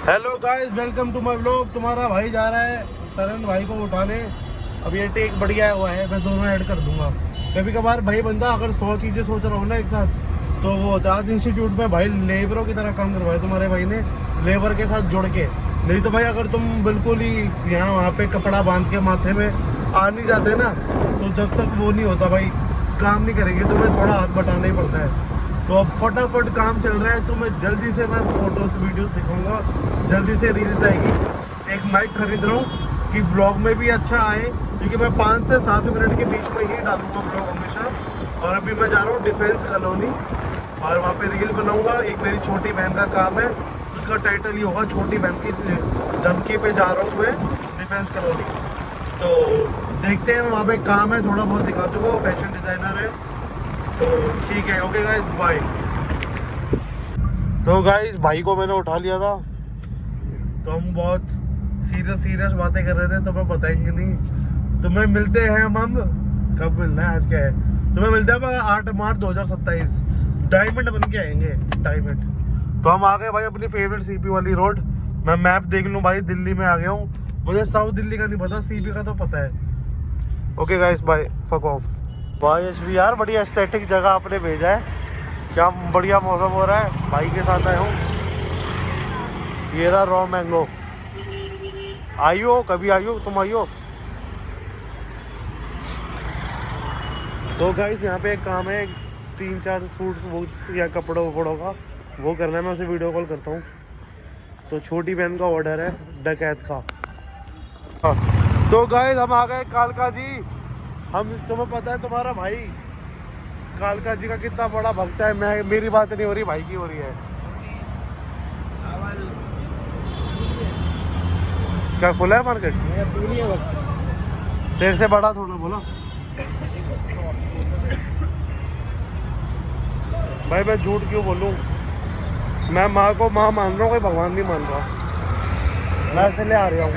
Hello guys, welcome to my vlog. तुम्हारा भाई जा रहा है तरन भाई को उठाने। अब ये टेक बढ़िया हुआ है, मैं दोनों ऐड कर दूंगा। कभी कभार भाई बंदा अगर 100 चीज़ें सोच रहा हो ना एक साथ, तो वो आज इंस्टीट्यूट में भाई लेबरों की तरह काम करवाया तुम्हारे भाई ने, लेबर के साथ जुड़ के। नहीं तो भाई अगर तुम बिल्कुल ही यहाँ वहाँ पे कपड़ा बांध के माथे में आ नहीं जाते ना, तो जब तक वो नहीं होता भाई काम नहीं करेंगे, तुम्हें थोड़ा हाथ बटाना ही पड़ता है। तो अब फटाफट काम चल रहा है, तो मैं जल्दी से मैं फोटोज वीडियोस दिखाऊंगा, जल्दी से रील्स आएगी। एक माइक खरीद रहा हूँ कि ब्लॉग में भी अच्छा आए, क्योंकि मैं 5 से 7 मिनट के बीच में ही डालूंगा ब्लॉग हमेशा। और अभी मैं जा रहा हूँ डिफेंस कॉलोनी, और वहाँ पे रील बनाऊंगा। एक मेरी छोटी बहन का काम है, उसका टाइटल ही होगा छोटी बहन की धमकी पे जा रहा हूँ मैं डिफेंस कॉलोनी। तो देखते हैं, वहाँ पे काम है, थोड़ा बहुत दिखा दूँगा। फैशन डिज़ाइनर है, तो ठीक है। Okay guys, bye. तो गाइस भाई को मैंने उठा लिया था, तो हम बहुत सीरियस बातें कर रहे थे, तो मैं बताएंगे नहीं। तुम्हें मिलते हैं हम कब मिलना है, आज क्या है, तुम्हें मिलते हैं 8 मार्च 2027। डायमंड बन के आएंगे, डायमंड। तो हम आ गए भाई अपनी फेवरेट सीपी वाली रोड। मैं मैप देख लूँ भाई, दिल्ली में आ गया हूँ। मुझे साउथ दिल्ली का नहीं पता, सीपी का तो पता है। Okay guys, bye, fuck off. भाई यशवी यार, बड़ी एस्थेटिक जगह आपने भेजा है, क्या बढ़िया मौसम हो रहा है। भाई के साथ आया हूँ, ये रहा रॉ मैंगो। आइयो, कभी आइयो, तुम आइयो। तो गाइस यहाँ पे एक काम है, 3-4 सूट वो या कपड़ों वपड़ों का वो करना है, मैं उसे वीडियो कॉल करता हूँ। तो छोटी बहन का ऑर्डर है डकैत का। हाँ। तो गाइस हम आ गए कालका जी। हम, तुम्हें पता है तुम्हारा भाई कालका जी का कितना बड़ा भक्त है। मैं, मेरी बात नहीं हो रही, भाई की हो रही है। क्या खुला है मार्केट? तेरे से बड़ा थोड़ा बोला भाई, मैं झूठ क्यों बोलूं। मैं माँ को माँ मान रहा हूँ, कोई भगवान नहीं मान रहा। मैं ऐसे ले आ रहा हूँ,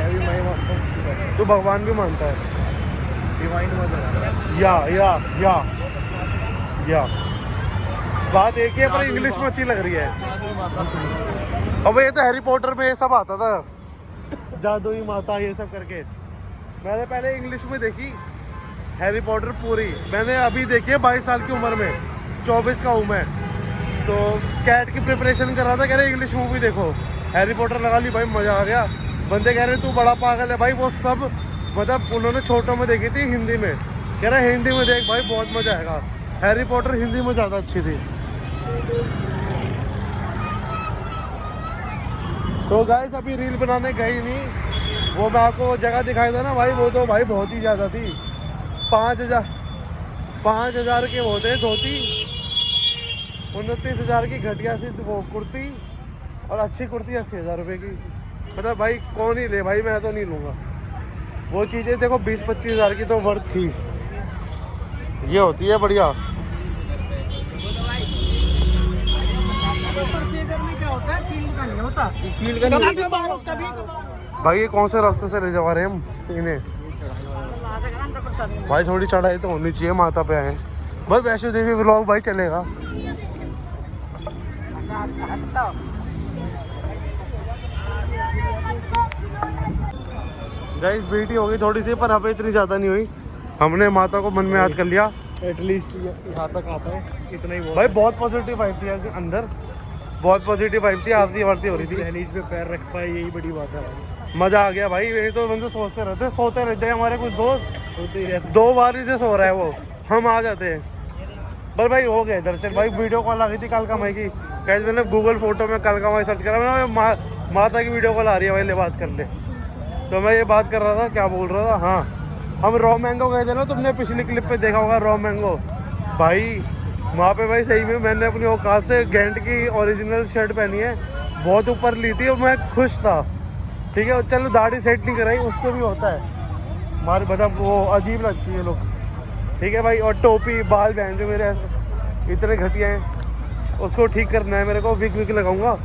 तू भगवान भी मानता है। या बात एक ही है, पर इंग्लिश में अच्छी लग रही है। अब ये तो हैरी पॉटर में ये सब आता था, जादुई माता ये सब करके। मैंने पहले इंग्लिश में देखी हैरी पॉटर पूरी, मैंने अभी देखी है 22 साल की उम्र में, 24 का हूँ मैं। तो कैट की प्रिपरेशन कर रहा था, कह रहे इंग्लिश मूवी देखो, हैरी पॉटर लगा ली भाई, मज़ा आ गया। बंदे कह रहे तू बड़ा पागल है भाई, वो सब मतलब उन्होंने छोटों में देखी थी हिंदी में, कह रहे हिंदी में देख भाई, बहुत मज़ा आएगा। हैरी पॉटर हिंदी में ज़्यादा अच्छी थी। तो गाइस अभी रील बनाने गई नहीं, वो मैं आपको जगह दिखाई था ना भाई, वो तो भाई बहुत ही ज़्यादा थी। 5,000 के वो थे धोती, 29,000 की घटिया सी वो कुर्ती, और अच्छी कुर्ती 80,000 रुपये की। मतलब भाई कौन ही ले भाई, मैं तो नहीं लूँगा वो चीज़ें। देखो 20-25 हज़ार की तो वर्थ थी, ये होती है बढ़िया। भाई ये कौन से रास्ते से ले जा रहे हैं हम इन्हें? भाई थोड़ी चढ़ाई तो होनी चाहिए, माता पे आए भाई। वैष्णो देवी व्लॉग भाई चलेगा। गाइस बेटी हो गई थोड़ी सी, पर हमें इतनी ज़्यादा नहीं हुई। हमने माता को मन में याद कर लिया, एटलीस्ट यहाँ तक आता है, इतना ही भाई। बहुत पॉजिटिव वाइब थी अंदर, बहुत पॉजिटिव वाइब थी। आरती वारती हो रही थी, दहलीज पे पैर रख पाए, यही बड़ी बात है। मज़ा आ गया भाई। ये तो बंदे सोते रहते हैं हमारे कुछ दोस्त, सोते ही रहते। 2 बार ही से सो रहा है वो, हम आ जाते हैं। पर भाई हो गए दर्शन भाई। वीडियो कॉल आ गई थी कालका माई की, कैसे मैंने गूगल फोटो में कालका माई सर्च करा, मैं माता की वीडियो कॉल आ रही है भाई, ले बात कर ले। तो मैं ये बात कर रहा था, क्या बोल रहा था, हाँ हम रॉ मैंगो गए थे ना, तुमने पिछली क्लिप पे देखा होगा रॉ मैंगो भाई। वहाँ पे भाई सही में मैंने अपनी औकात से गेंट की ओरिजिनल शर्ट पहनी है, बहुत ऊपर ली थी और मैं खुश था। ठीक है, चलो दाढ़ी सेट नहीं कराई, उससे भी होता है हमारे, मतलब वो अजीब लगती है लोग। ठीक है भाई, और टोपी बाल बहन जो मेरे इतने घटिया हैं, उसको ठीक करना है मेरे को। विग विग लगाऊंगा।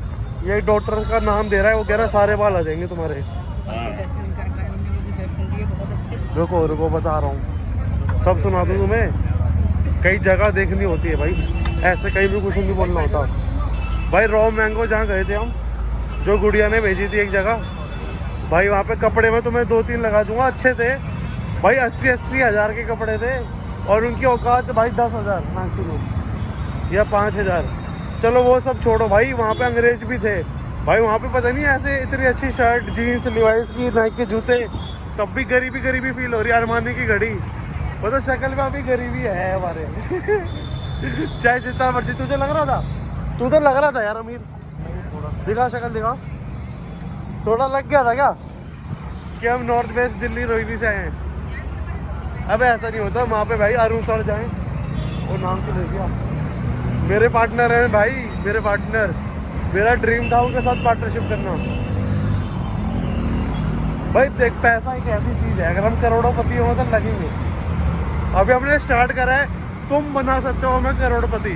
ये डॉक्टर का नाम दे रहा है, वो कह रहा है सारे बाल आ जाएंगे तुम्हारे। रुको रुको बता रहा हूँ, सब सुना दूँ तुम्हें। कई जगह देखनी होती है भाई, ऐसे कहीं भी कुछ नहीं बोलना होता भाई। रॉ मैंगो जहाँ गए थे हम, जो गुड़िया ने भेजी थी एक जगह भाई, वहाँ पे कपड़े में तुम्हें 2-3 लगा दूंगा, अच्छे थे भाई, 80-80 हज़ार के कपड़े थे और उनकी औकात भाई 10,000 मैक्सिमम या 5,000। चलो वो सब छोड़ो भाई, वहाँ पे अंग्रेज भी थे भाई, वहाँ पे पता नहीं ऐसे इतनी अच्छी शर्ट, जीन्स, लिवाइस की, नाइक के जूते, तब भी गरीबी गरीबी फील हो रही है। अरमानी की घड़ी, मतलब शक्ल में अभी गरीबी है हमारे चाहे जितना मर्जी। तुझे लग रहा था, तू तो लग रहा था यार अमीर, दिखा शक्ल दिखा, थोड़ा लग गया था क्या कि हम नॉर्थ वेस्ट दिल्ली रोहिणी से आए हैं। अब ऐसा नहीं होता, वहाँ पे भाई अरुण सर जाएं, वो नाम तो ले दिया, मेरे पार्टनर हैं भाई, मेरे पार्टनर, मेरा ड्रीम था उनके साथ पार्टनरशिप करना भाई। देख पैसा एक ऐसी चीज़ है, अगर हम करोड़ों हो तो लगेंगे। अभी हमने स्टार्ट करा है, तुम बना सकते हो हमें करोड़पति,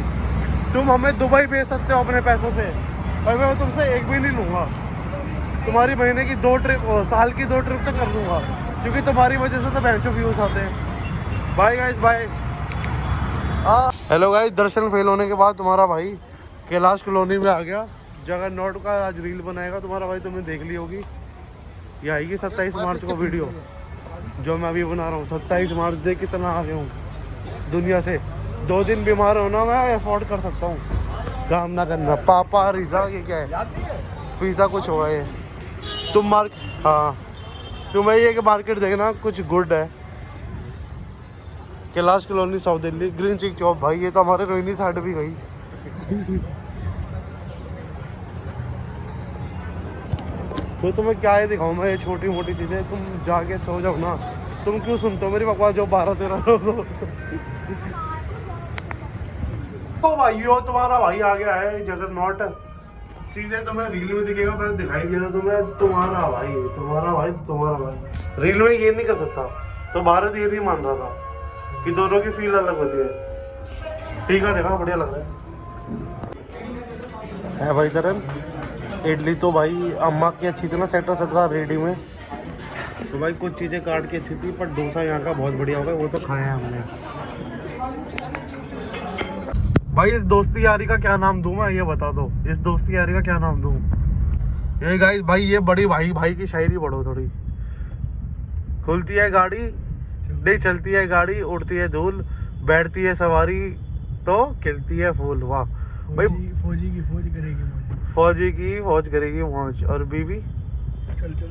तुम हमें दुबई भेज सकते हो अपने पैसों से, और मैं तुमसे एक भी नहीं लूँगा, तुम्हारी महीने की 2 ट्रिप, साल की 2 ट्रिप तक कर दूँगा, क्योंकि तुम्हारी वजह से तो बेंचो व्यूज आते हैं। Bye guys, bye. Hello guys, Darshan fail होने के बाद तुम्हारा भाई कैलाश कॉलोनी में आ गया। जगन्नाथ का आज रील बनाएगा तुम्हारा भाई, तुमने देख ली होगी, ये आएगी 27 मार्च को वीडियो जो मैं अभी बना रहा हूँ। 27 मार्च देख कितना आगे हूँ दुनिया से। 2 दिन बीमार होना मैं अफोर्ड कर सकता हूँ, काम ना करना। पापा रिजा, ये क्या है, पिज़्ज़ा कुछ होगा ये। तुम हाँ, तुम्हें ये कि मार्केट देखना कुछ गुड है। Kailash colony, south Delhi, green चिक चौक भाई, ये तो हमारे रोहिणी साइड भी गई तो तुम्हें क्या है दिखाऊं मैं, ये छोटी मोटी चीज़ें, तुम जाके सो जाओ ना, तुम क्यों सुनते हो मेरी बकवास जो 12-13 लोग तो भाइयों, तुम्हारा भाई आ गया है जगन्नाथ, सीधे तुम्हें रील में दिखेगा, मैंने दिखाई दिया था तुम्हें, तुम्हारा भाई, तुम्हारा भाई, तुम्हारा भाई रील में ये नहीं कर सकता, तो भारत ये नहीं मान रहा था कि दोनों की फील अलग होती है। ठीक है, देखा, बढ़िया लग रहा है भाई तरन। इडली तो भाई अम्मा की अच्छी थी ना, सेटर 17 रेडी में, तो भाई कुछ चीज़ें काट के अच्छी थी, पर डोसा यहाँ का बहुत बढ़िया होगा, वो तो खाया है हमने। भाई इस दोस्ती यारी का क्या नाम दूं मैं, ये बता दो, इस दोस्ती यारी का क्या नाम दूं? ये गाइस भाई, ये बड़ी भाई भाई की शायरी पढ़ो थोड़ी। खुलती है गाड़ी, नहीं चलती है गाड़ी, उड़ती है धूल, बैठती है सवारी तो खिलती है फूल। वाह भाई, फौजी की फौज करेगी मौज, फौजी की फौज करेगी मौज, और बीवी चल चल